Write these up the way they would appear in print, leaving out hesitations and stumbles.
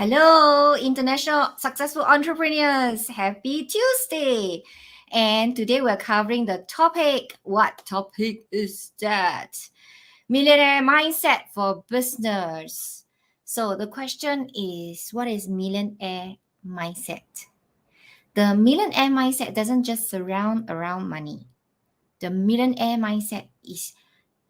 Hello, international successful entrepreneurs. Happy Tuesday. And today we're covering the topic. What topic is that? Millionaire mindset for business. So the question is, what is millionaire mindset? The millionaire mindset doesn't just surround around money. The millionaire mindset is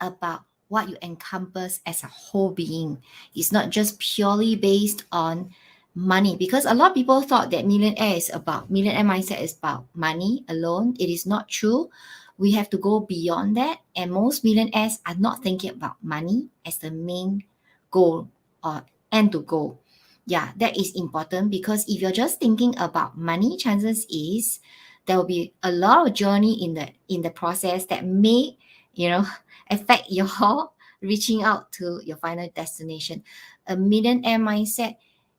about what you encompass as a whole being. It's not just purely based on money, because a lot of people thought that millionaire mindset is about money alone. It is not true. We have to go beyond that, and most millionaires are not thinking about money as the main goal or end to goal. Yeah, that is important, because if you're just thinking about money, chances is there will be a lot of journey in the process that may, you know, affect your reaching out to your final destination. A millionaire mindset,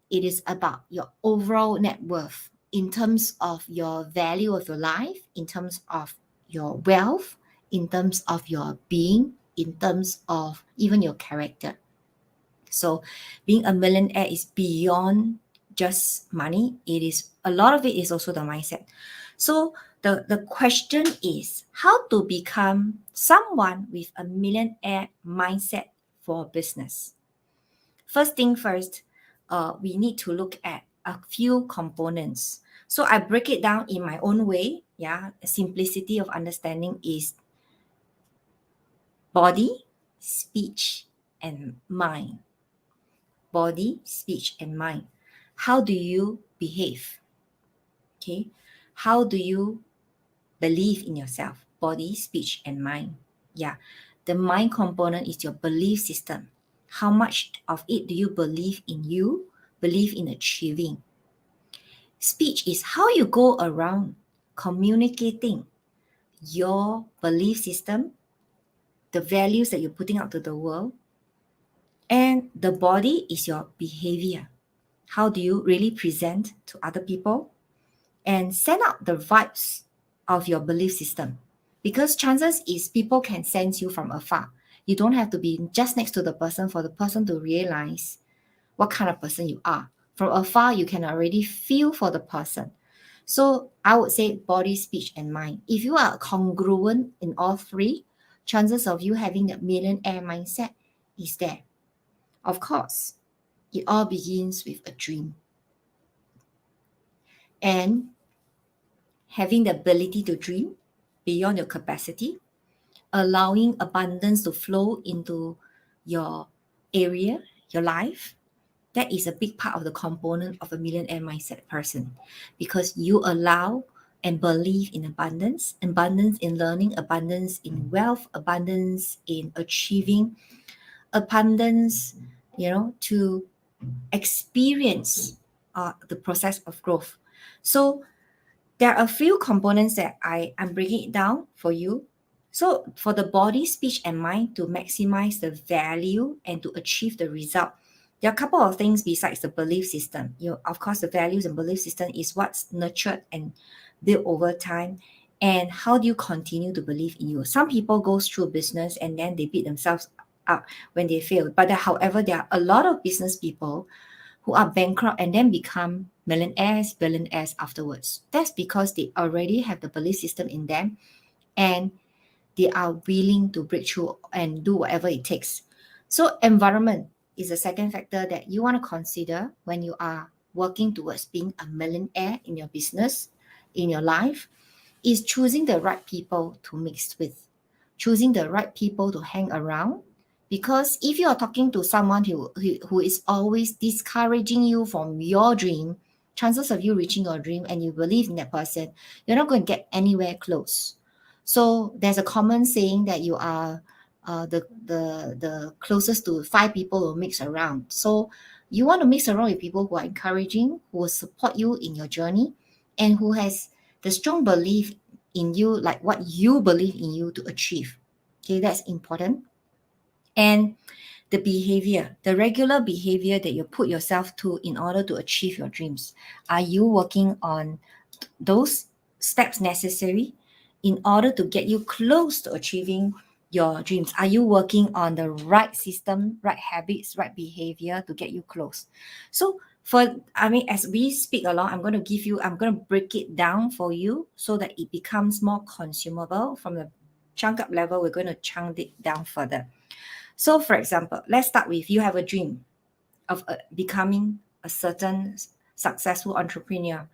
it is about your overall net worth in terms of your value of your life, in terms of your wealth, in terms of your being, in terms of even your character. So being a millionaire is beyond just money. It is a lot of it is also the mindset. So the question is how to become someone with a millionaire mindset for business. First thing first, we need to look at a few components. So I break it down in my own way. Yeah, simplicity of understanding is body, speech, and mind. Body, speech, and mind. How do you behave? Okay. How do you believe in yourself? Body, speech, and mind. Yeah. The mind component is your belief system. How much of it do you believe in you, believe in achieving? Speech is how you go around communicating your belief system, the values that you're putting out to the world, and the body is your behavior. How do you really present to other people and send out the vibes of your belief system? Because chances is people can sense you from afar. You don't have to be just next to the person for the person to realize what kind of person you are. From afar, you can already feel for the person. So I would say body, speech, and mind. If you are congruent in all three, chances of you having that millionaire mindset is there. Of course, it all begins with a dream. And having the ability to dream beyond your capacity, allowing abundance to flow into your area, your life, that is a big part of the component of a millionaire mindset person, because you allow and believe in abundance, abundance in learning, abundance in wealth, abundance in achieving, abundance, to experience the process of growth. So there are a few components that I am breaking it down for you. So for the body, speech, and mind to maximize the value and to achieve the result, there are a couple of things besides the belief system. Of course, the values and belief system is what's nurtured and built over time. And how do you continue to believe in you? Some people go through business and then they beat themselves up when they fail. But however, there are a lot of business people who are bankrupt and then become millionaires, billionaires afterwards. That's because they already have the belief system in them and they are willing to break through and do whatever it takes. So environment is the second factor that you want to consider when you are working towards being a millionaire in your business, in your life, is choosing the right people to mix with, choosing the right people to hang around. Because if you are talking to someone who is always discouraging you from your dream, chances of you reaching your dream and you believe in that person, you're not going to get anywhere close. So there's a common saying that you are the closest to 5 people who mix around. So you want to mix around with people who are encouraging, who will support you in your journey, and who has the strong belief in you, like what you believe in you to achieve. Okay, that's important. And the behavior, the regular behavior that you put yourself to in order to achieve your dreams. Are you working on those steps necessary in order to get you close to achieving your dreams? Are you working on the right system, right habits, right behavior to get you close? So As we speak along, I'm going to break it down for you so that it becomes more consumable. From the chunk up level, we're going to chunk it down further. So, for example, let's start with you have a dream of becoming a certain successful entrepreneur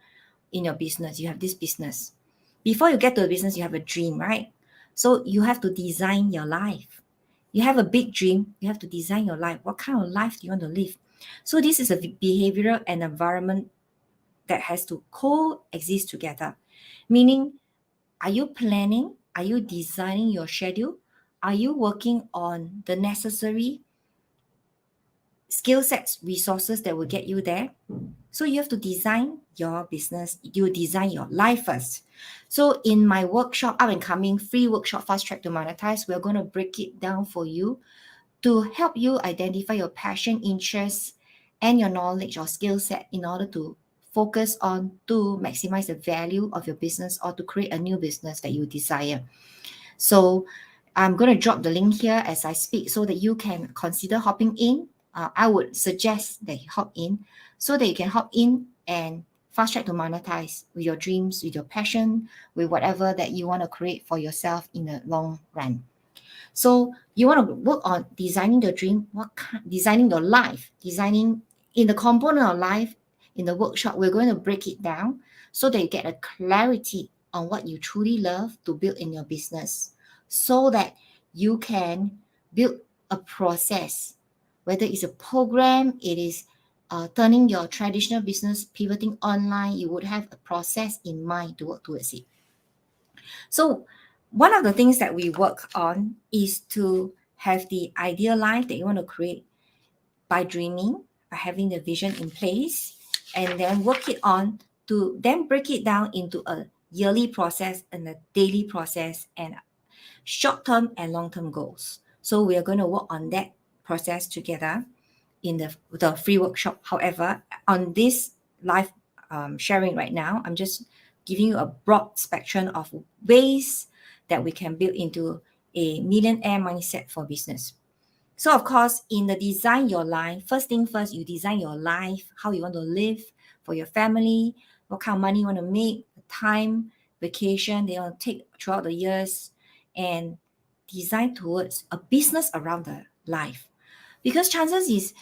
in your business. You have this business. Before you get to the business, you have a dream, right? So you have to design your life. You have a big dream, you have to design your life. What kind of life do you want to live? So this is a behavioral and environment that has to coexist together. Meaning, are you planning? Are you designing your schedule? Are you working on the necessary skill sets, resources that will get you there? So you have to design your business, you design your life first. So in my workshop, up and coming free workshop, Fast Track to Monetize, we're going to break it down for you to help you identify your passion, interests, and your knowledge or skill set in order to focus on to maximize the value of your business or to create a new business that you desire. So I'm going to drop the link here as I speak so that you can consider hopping in. I would suggest that you hop in so that you can hop in and fast track to monetize with your dreams, with your passion, with whatever that you want to create for yourself in the long run. So you want to work on designing the dream, designing your life, designing in the component of life. In the workshop, we're going to break it down so that you get a clarity on what you truly love to build in your business, so that you can build a process, whether it's a program, it is turning your traditional business, pivoting online, you would have a process in mind to work towards it. So one of the things that we work on is to have the ideal life that you want to create by dreaming, by having the vision in place, and then work it on to then break it down into a yearly process and a daily process and short-term and long-term goals. So we are going to work on that process together in the free workshop. However, on this live sharing right now, I'm just giving you a broad spectrum of ways that we can build into a millionaire mindset for business. So of course, in the design your life, first thing first, you design your life, how you want to live for your family, what kind of money you want to make, the time, vacation they want to take throughout the years, and design towards a business around the life. Because chances is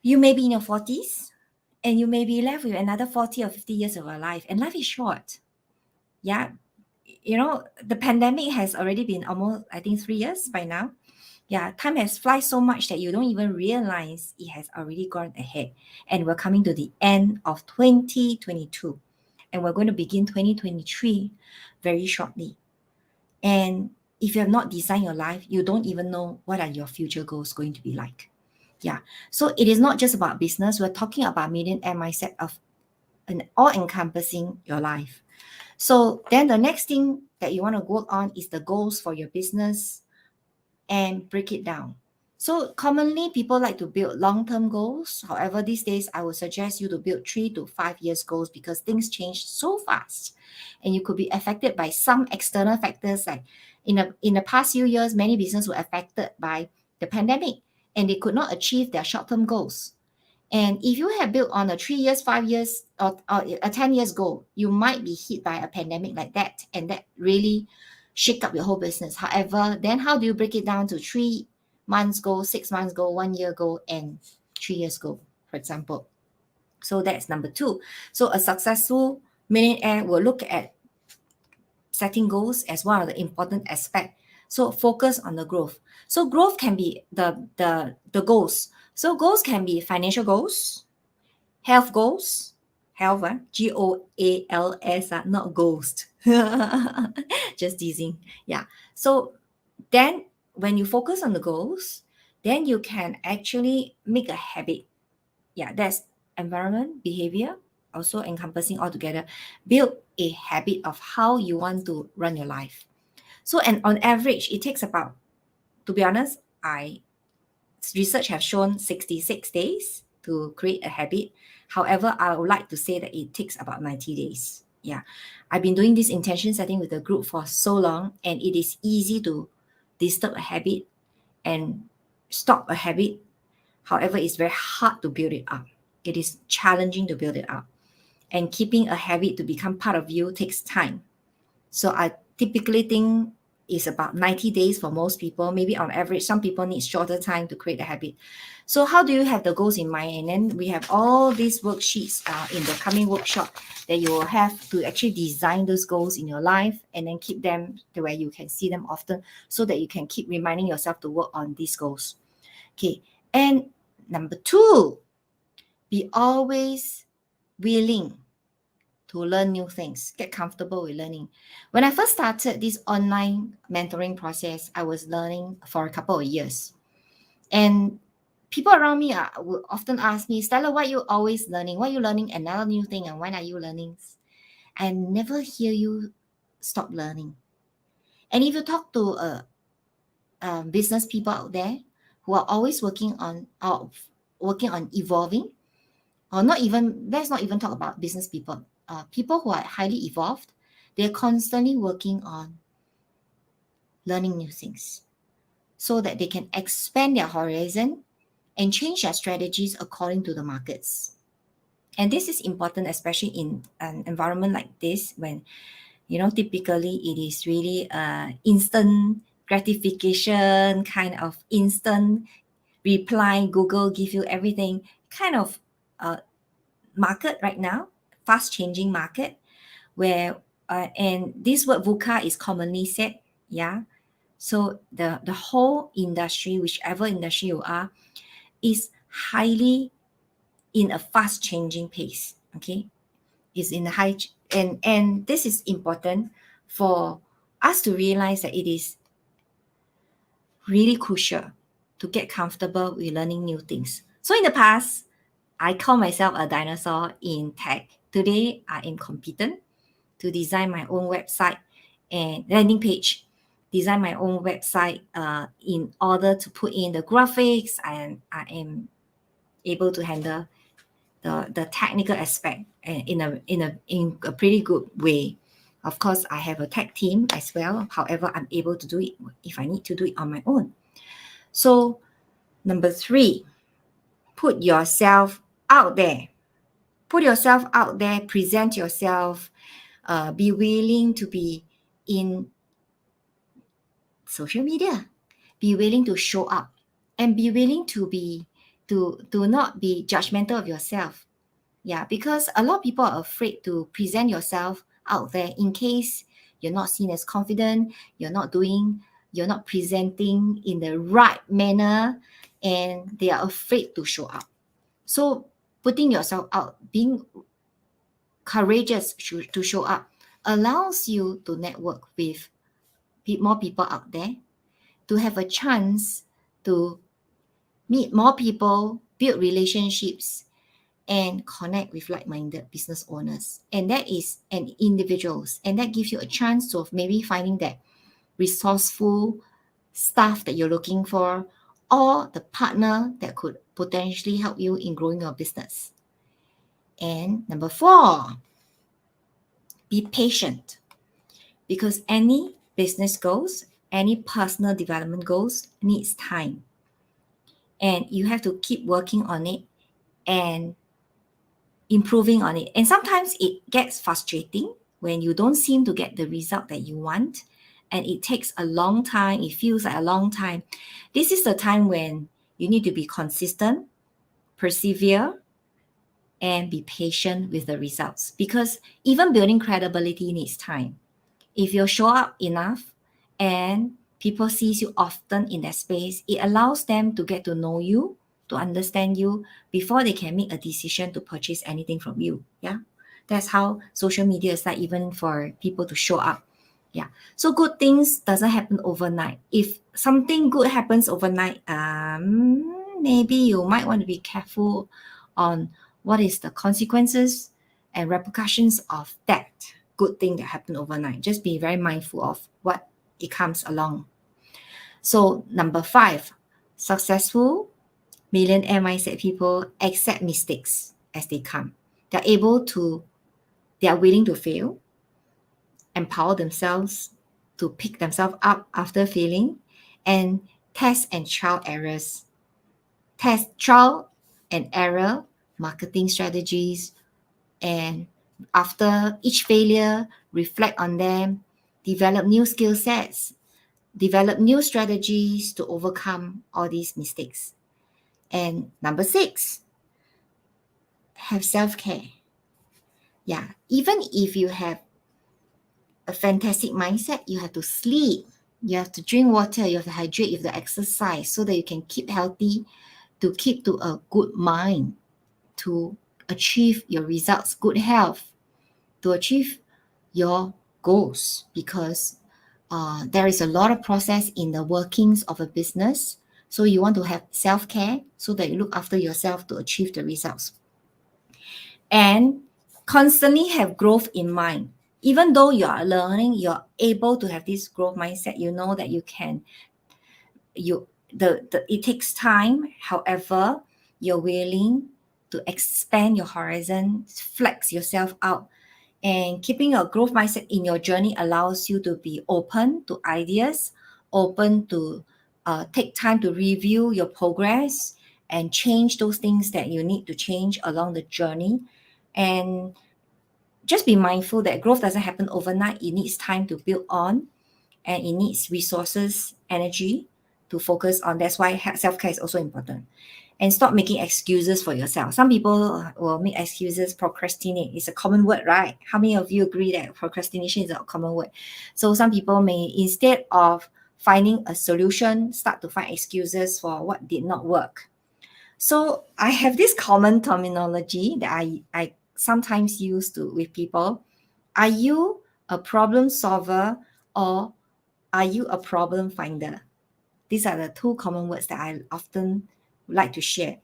you may be in your 40s and you may be left with another 40 or 50 years of your life, and life is short. Yeah. The pandemic has already been almost, I think, 3 years by now. Yeah, time has flies so much that you don't even realize it has already gone ahead. And we're coming to the end of 2022. And we're going to begin 2023 very shortly. And if you have not designed your life, you don't even know what are your future goals going to be like. Yeah. So it is not just about business. We're talking about millionaire mindset of an all-encompassing your life. So then the next thing that you want to work on is the goals for your business and break it down. So commonly people like to build long-term goals. However, these days I would suggest you to build 3 to 5 years goals because things change so fast and you could be affected by some external factors. Like in the past few years, many businesses were affected by the pandemic and they could not achieve their short-term goals. And if you have built on a 3 years, 5 years, or a 10 years goal, you might be hit by a pandemic like that. And that really shake up your whole business. However, then how do you break it down to 3 months goal, 6 months goal, 1 year goal, and 3 years goal, for example? So that's number 2. So a successful millionaire will look at setting goals as one of the important aspects. So focus on the growth. So growth can be the goals. So goals can be financial goals, health goals, health, GOALS, not ghost. Just teasing. Yeah. So then when you focus on the goals, then you can actually make a habit. Yeah, that's environment, behavior, also encompassing all together. Build a habit of how you want to run your life. So, and on average, it takes about, to be honest, research has shown 66 days to create a habit. However, I would like to say that it takes about 90 days. Yeah. I've been doing this intention setting with the group for so long, and it is easy to disturb a habit and stop a habit. However, it's very hard to build it up. It is challenging to build it up. And keeping a habit to become part of you takes time. So I typically think it's about 90 days for most people. Maybe on average, some people need shorter time to create a habit. So how do you have the goals in mind? And then we have all these worksheets in the coming workshop that you will have to actually design those goals in your life and then keep them to where you can see them often so that you can keep reminding yourself to work on these goals. Okay. And number 2, be always willing to learn new things, get comfortable with learning. When I first started this online mentoring process, I was learning for a couple of years. And people around me will often ask me, Stella, why are you always learning? Why are you learning another new thing? And when are you learning? I never hear you stop learning. And if you talk to business people out there who are always working on evolving, or not even, let's not even talk about business people, people who are highly evolved, they're constantly working on learning new things so that they can expand their horizon and change their strategies according to the markets. And this is important, especially in an environment like this, when, typically it is really instant gratification, kind of instant reply, Google give you everything kind of market right now, fast changing market, where and this word VUCA is commonly said, yeah. So the whole industry, whichever industry you are, is highly in a fast changing pace. Okay, is in a and this is important for us to realize that it is really crucial to get comfortable with learning new things. So in the past, I call myself a dinosaur in tech. Today, I am competent to design my own website and landing page, design my own website in order to put in the graphics, and I am able to handle the technical aspect in a pretty good way. Of course, I have a tech team as well. However, I'm able to do it if I need to do it on my own. So, number 3, put yourself out there. Put yourself out there, present yourself, be willing to be in social media, be willing to show up, and be willing to not be judgmental of yourself. Yeah, because a lot of people are afraid to present yourself out there in case you're not seen as confident, you're not presenting in the right manner, and they are afraid to show up. So putting yourself out, being courageous to show up, allows you to network with more people out there, to have a chance to meet more people, build relationships, and connect with like-minded business owners. And that is an individuals. And that gives you a chance of maybe finding that resourceful staff that you're looking for, or the partner that could potentially help you in growing your business. And number 4, be patient, because any business goals, any personal development goals needs time. And you have to keep working on it and improving on it. And sometimes it gets frustrating when you don't seem to get the result that you want. And it takes a long time. It feels like a long time. This is the time when you need to be consistent, persevere, and be patient with the results. Because even building credibility needs time. If you show up enough and people sees you often in that space, it allows them to get to know you, to understand you before they can make a decision to purchase anything from you. Yeah, that's how social media is like, even for people to show up. Yeah, so good things doesn't happen overnight. If something good happens overnight, maybe you might want to be careful on what is the consequences and repercussions of that good thing that happened overnight. Just be very mindful of what it comes along. So number 5, successful millionaire mindset people accept mistakes as they come. They are willing to fail, empower themselves to pick themselves up after failing, and test trial and error marketing strategies, and after each failure, reflect on them, develop new skill sets, develop new strategies to overcome all these mistakes. And number 6, have self-care. Yeah, even if you have a fantastic mindset, you have to sleep, you have to drink water, you have to hydrate, you have to exercise so that you can keep healthy, to keep to a good mind, to achieve your results, good health, to achieve your goals, because there is a lot of process in the workings of a business. So you want to have self-care so that you look after yourself to achieve the results. And constantly have growth in mind. Even though you are learning, you're able to have this growth mindset. You know that you can, it takes time. However, you're willing to expand your horizon, flex yourself out. And keeping a growth mindset in your journey allows you to be open to ideas, open to take time to review your progress and change those things that you need to change along the journey. And just be mindful that growth doesn't happen overnight. It needs time to build on, and it needs resources, energy to focus on. That's why self-care is also important. And stop making excuses for yourself. Some people will make excuses, procrastinate. It's a common word, right? How many of you agree that procrastination is a common word? So some people may, instead of finding a solution, start to find excuses for what did not work. So I have this common terminology that I sometimes use with people. Are you a problem solver, or are you a problem finder? These are the 2 common words that I often like to share.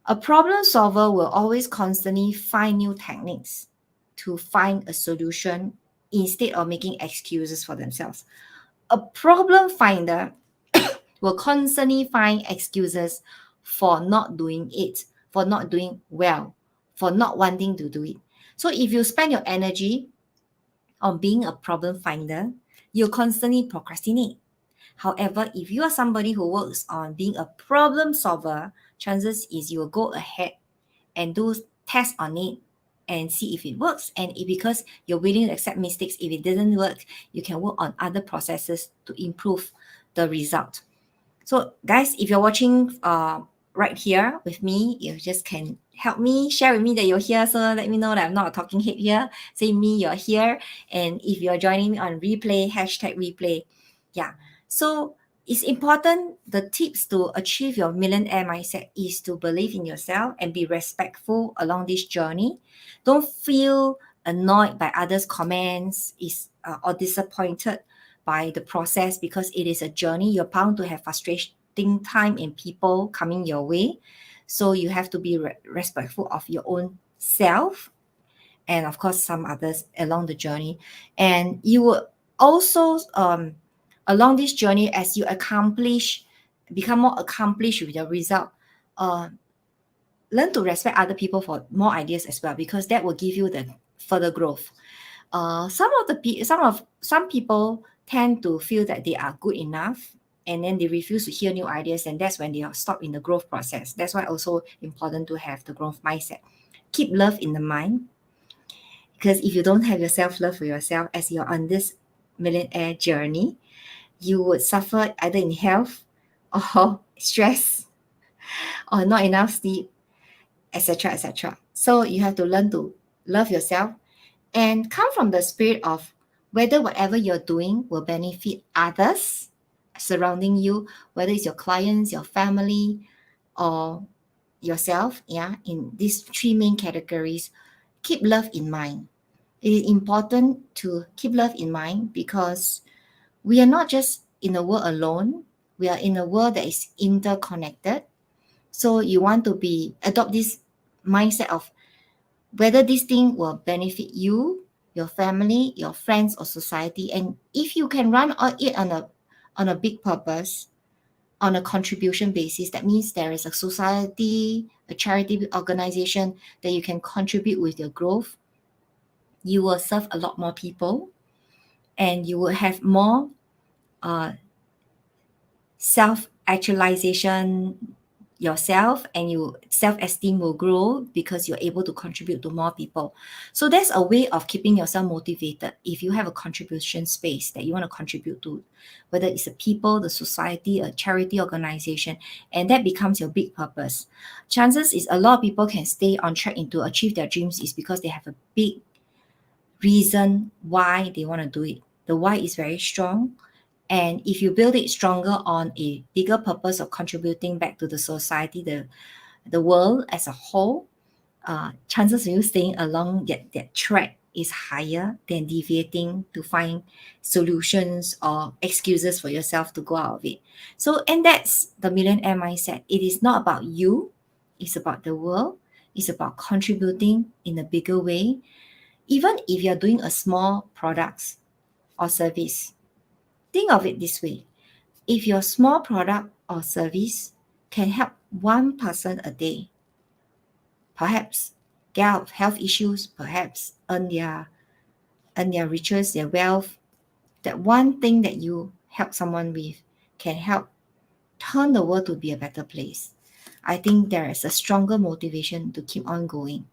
A problem solver will always constantly find new techniques to find a solution instead of making excuses for themselves. A problem finder will constantly find excuses for not doing it, for not doing well, for not wanting to do it. So if you spend your energy on being a problem finder, you'll constantly procrastinate. However, if you are somebody who works on being a problem solver, chances is you will go ahead and do tests on it and see if it works. And if, because you're willing to accept mistakes, if it didn't work, you can work on other processes to improve the result. So guys, if you're watching right here with me, you just can help me, share with me that you're here. So let me know that I'm not a talking head here. Say me, you're here. And if you're joining me on replay, #replay. Yeah. So it's important. The tips to achieve your millionaire mindset is to believe in yourself and be respectful along this journey. Don't feel annoyed by others' comments or disappointed by the process, because it is a journey. You're bound to have frustrating time and people coming your way. So you have to be respectful of your own self, and of course some others along the journey. And you will also along this journey, as you become more accomplished with your result, uh, learn to respect other people for more ideas as well, because that will give you the further growth. Some people tend to feel that they are good enough, and then they refuse to hear new ideas, and that's when they are stopped in the growth process. That's why also important to have the growth mindset. Keep love in the mind, because if you don't have your self-love for yourself as you're on this millionaire journey, you would suffer either in health or stress or not enough sleep, etc., etc. So you have to learn to love yourself and come from the spirit of whether whatever you're doing will benefit others surrounding you, whether it's your clients, your family, or yourself. Yeah, in these 3 main categories, keep love in mind. It is important to keep love in mind, because we are not just in a world alone. We are in a world that is interconnected. So you want to adopt this mindset of whether this thing will benefit you, your family, your friends, or society. And if you can run it on a big purpose, on a contribution basis, that means there is a society, a charity organization that you can contribute with your growth. You will serve a lot more people, and you will have more self-actualization. yourself, and your self-esteem will grow because you're able to contribute to more people. So that's a way of keeping yourself motivated. If you have a contribution space that you want to contribute to, whether it's the people, the society, a charity organization, and that becomes your big purpose, chances is a lot of people can stay on track and to achieve their dreams is because they have a big reason why they want to do it. The why is very strong. And if you build it stronger on a bigger purpose of contributing back to the society, the world as a whole, chances of you staying along that track is higher than deviating to find solutions or excuses for yourself to go out of it. So, and that's the millionaire mindset. It is not about you, it's about the world, it's about contributing in a bigger way. Even if you're doing a small products or service, think of it this way. If your small product or service can help one person a day, perhaps get out of health issues, perhaps earn their riches, their wealth, that one thing that you help someone with can help turn the world to be a better place. I think there is a stronger motivation to keep on going.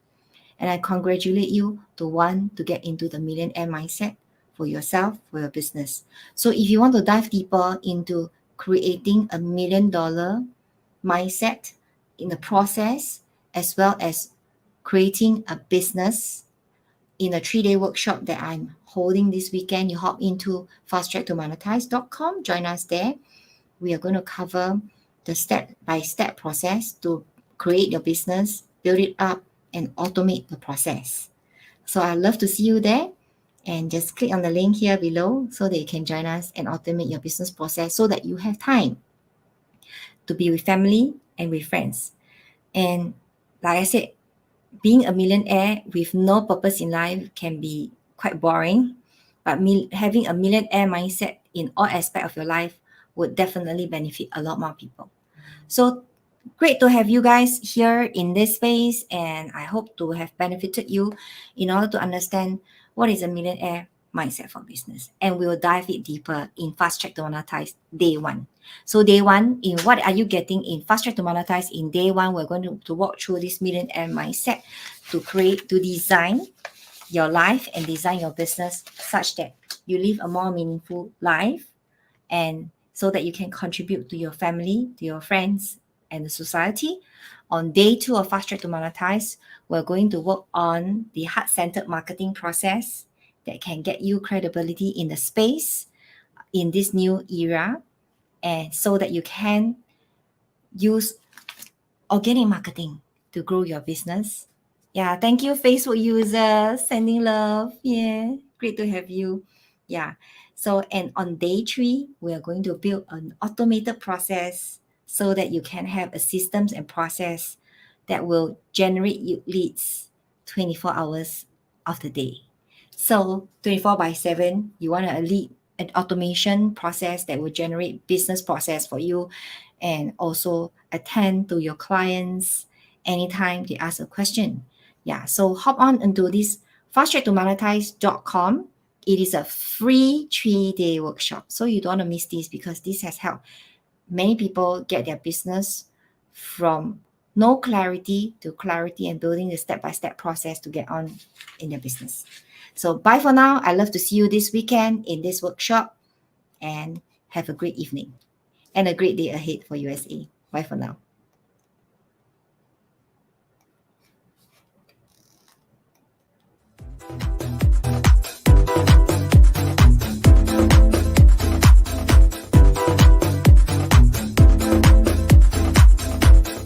And I congratulate you to want to get into the millionaire mindset for yourself, for your business. So if you want to dive deeper into creating $1 million mindset in the process, as well as creating a business in a 3-day workshop that I'm holding this weekend, you hop into fasttracktomonetize.com, join us there. We are going to cover the step-by-step process to create your business, build it up, and automate the process. So I'd love to see you there, and just click on the link here below so that you can join us and automate your business process so that you have time to be with family and with friends. And like I said, being a millionaire with no purpose in life can be quite boring, but having a millionaire mindset in all aspects of your life would definitely benefit a lot more people. So great to have you guys here in this space, and I hope to have benefited you in order to understand what is a millionaire mindset for business. And we will dive it deeper in Fast Track to Monetize Day 1. So day 1, in what are you getting in Fast Track to Monetize? In day 1, we're going to walk through this millionaire mindset to design your life and design your business such that you live a more meaningful life, and so that you can contribute to your family, to your friends, and the society. On day 2 of Fast Track to Monetize, we're going to work on the heart-centered marketing process that can get you credibility in the space in this new era, and so that you can use organic marketing to grow your business. Yeah, thank you, Facebook users. Sending love. Yeah, great to have you. Yeah. So, and on day 3, we are going to build an automated process so that you can have a systems and process that will generate you leads 24 hours of the day. So 24/7, you want to lead an automation process that will generate business process for you, and also attend to your clients anytime they ask a question. Yeah, so hop on into this fasttracktomonetize.com. It is a free 3-day workshop. So you don't want to miss this, because this has helped many people get their business from no clarity to clarity, and building the step-by-step process to get on in their business. So bye for now. I love to see you this weekend in this workshop, and have a great evening and a great day ahead for USA. Bye for now.